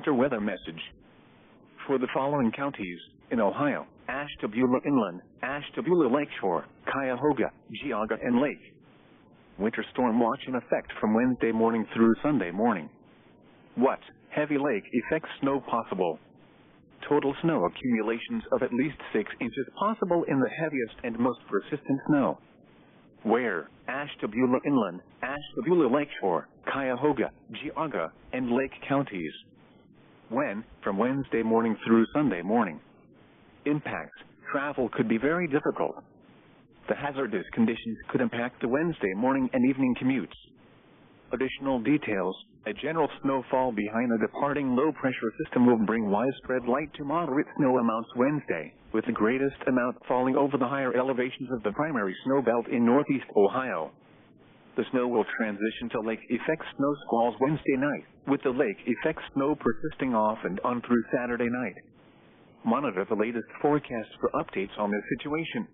winter weather message. For the following counties in Ohio: Ashtabula Inland, Ashtabula Lakeshore, Cuyahoga, Geauga, and Lake. Winter storm watch in effect from Wednesday morning through Sunday morning. What? Heavy lake effect snow possible. Total snow accumulations of at least 6 inches possible in the heaviest and most persistent snow. Where? Ashtabula Inland, Ashtabula Lakeshore, Cuyahoga, Geauga, and Lake counties. When? From Wednesday morning through Sunday morning. Impacts: travel could be very difficult. The hazardous conditions could impact the Wednesday morning and evening commutes. Additional details: a general snowfall behind a departing low-pressure system will bring widespread light to moderate snow amounts Wednesday, with the greatest amount falling over the higher elevations of the primary snow belt in northeast Ohio. The snow will transition to lake-effect snow squalls Wednesday night, with the lake-effect snow persisting off and on through Saturday night. Monitor the latest forecast for updates on this situation.